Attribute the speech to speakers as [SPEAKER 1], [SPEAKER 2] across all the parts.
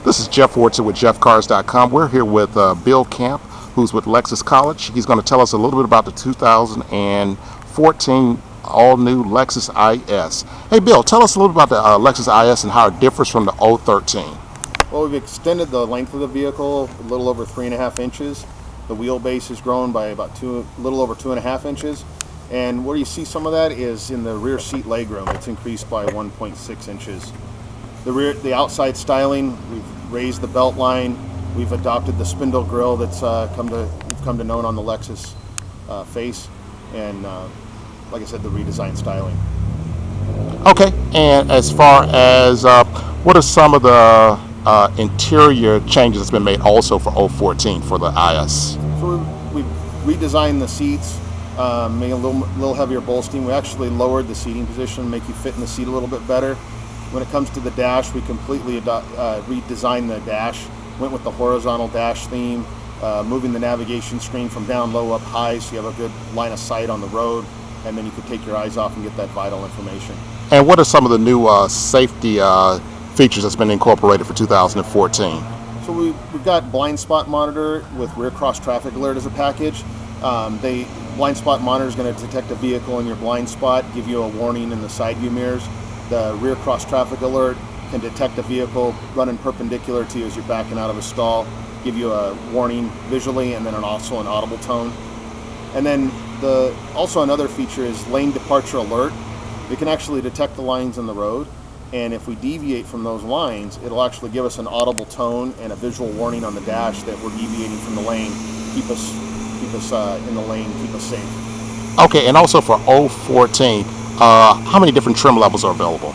[SPEAKER 1] This is Jeff Wardson with JeffCars.com. We're here with Bill Camp, who's with Lexus College. He's going to tell us a little bit about the 2014 all-new Lexus IS. Hey, Bill, tell us a little bit about the Lexus IS and how it differs from the 013.
[SPEAKER 2] Well, we've extended the length of the vehicle a little over 3.5 inches. The wheelbase has grown by about a little over 2.5 inches. And where you see some of that is in the rear seat legroom. It's increased by 1.6 inches. The outside styling, we've raised the belt line. We've adopted the spindle grille that's come to known on the Lexus face, and like I said, the redesigned styling.
[SPEAKER 1] Okay, and as far as what are some of the interior changes that's been made also for 014 for the IS?
[SPEAKER 2] So we've redesigned the seats, made a little heavier bolstering. We actually lowered the seating position, make you fit in the seat a little bit better. When it comes to the dash, we completely redesigned the dash, went with the horizontal dash theme, moving the navigation screen from down low up high so you have a good line of sight on the road, and then you can take your eyes off and get that vital information.
[SPEAKER 1] And what are some of the new safety features that's been incorporated for 2014?
[SPEAKER 2] So we've got blind spot monitor with rear cross traffic alert as a package. Blind spot monitor is going to detect a vehicle in your blind spot, give you a warning in the side view mirrors. The rear cross traffic alert can detect a vehicle running perpendicular to you as you're backing out of a stall, give you a warning visually, and then also an audible tone. And then also another feature is lane departure alert. It can actually detect the lines in the road, and if we deviate from those lines, it'll actually give us an audible tone and a visual warning on the dash that we're deviating from the lane, keep us in the lane, keep us safe.
[SPEAKER 1] Okay, and also for 014, how many different trim levels are available?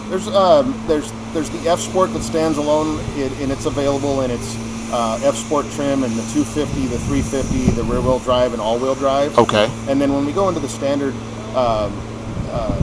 [SPEAKER 2] There's the F Sport that stands alone, and it's available in its F Sport trim and the 250, the 350, the rear wheel drive, and all wheel drive.
[SPEAKER 1] Okay.
[SPEAKER 2] And then when we go into the standard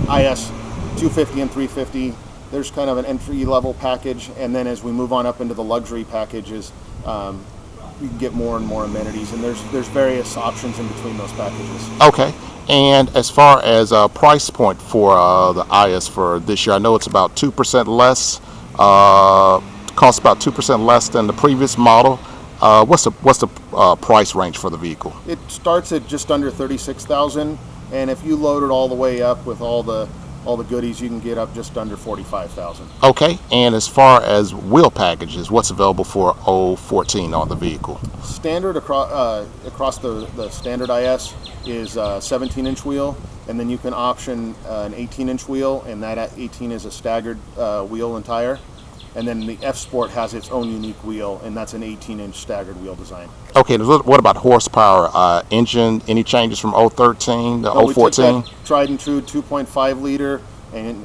[SPEAKER 2] IS 250 and 350, there's kind of an entry level package, and then as we move on up into the luxury packages, you can get more and more amenities, and there's various options in between those packages.
[SPEAKER 1] Okay. And as far as price point for the IS for this year, I know it's about 2% less. Costs about 2% less than the previous model. What's the price range for the vehicle?
[SPEAKER 2] It starts at just under $36,000, and if you load it all the way up with all the goodies, you can get up just under $45,000.
[SPEAKER 1] Okay. And as far as wheel packages, what's available for 014 on the vehicle?
[SPEAKER 2] Standard across the standard IS is a 17-inch wheel, and then you can option an 18-inch wheel, and that 18 is a staggered wheel and tire. And then the F Sport has its own unique wheel, and that's an 18-inch staggered wheel design.
[SPEAKER 1] Okay, what about horsepower, engine? Any changes from 013 to 014?
[SPEAKER 2] We took that tried and true 2.5 liter, and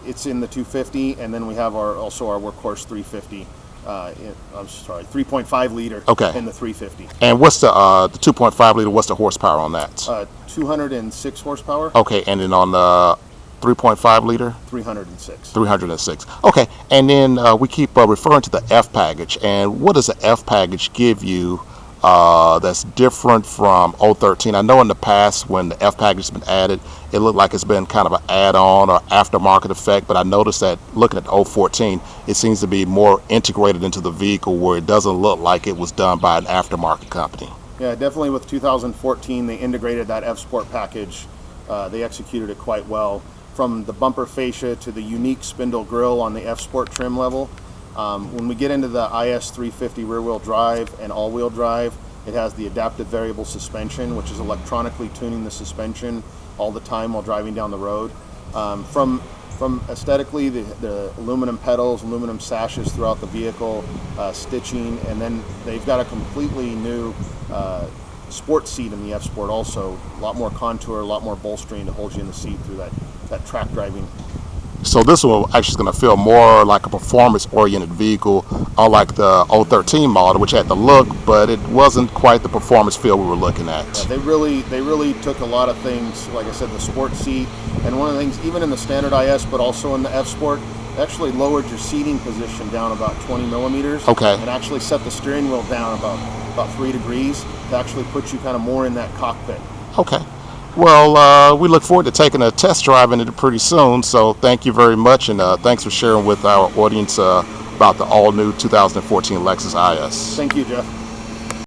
[SPEAKER 2] it's in the 250, and then we have also our workhorse 350. 3.5 liter in the 350.
[SPEAKER 1] And what's the 2.5 liter? What's the horsepower on that?
[SPEAKER 2] 206 horsepower.
[SPEAKER 1] Okay, and then on the 3.5 liter?
[SPEAKER 2] 306.
[SPEAKER 1] 306. Okay, and then we keep referring to the F package. And what does the F package give you that's different from 013? I know in the past when the F package has been added, it looked like it's been kind of an add-on or aftermarket effect, but I noticed that looking at 014, it seems to be more integrated into the vehicle where it doesn't look like it was done by an aftermarket company.
[SPEAKER 2] Yeah, definitely with 2014, they integrated that F Sport package. They executed it quite well. From the bumper fascia to the unique spindle grille on the F Sport trim level. When we get into the IS 350 rear-wheel drive and all-wheel drive, it has the adaptive variable suspension, which is electronically tuning the suspension all the time while driving down the road. From aesthetically, the aluminum pedals, aluminum sashes throughout the vehicle, stitching, and then they've got a completely new sport seat in the F Sport also. A lot more contour, a lot more bolstering to hold you in the seat through that track driving.
[SPEAKER 1] So this one actually is going to feel more like a performance-oriented vehicle, unlike the 013 model, which had the look, but it wasn't quite the performance feel we were looking at.
[SPEAKER 2] Yeah, they really took a lot of things, like I said, the sport seat, and one of the things, even in the standard IS, but also in the F Sport, they actually lowered your seating position down about 20 millimeters.
[SPEAKER 1] Okay.
[SPEAKER 2] And actually set the steering wheel down about 3 degrees to actually put you kind of more in that cockpit.
[SPEAKER 1] Okay. Well, we look forward to taking a test drive in it pretty soon. So thank you very much, and thanks for sharing with our audience about the all-new 2014 Lexus IS.
[SPEAKER 2] Thank you, Jeff.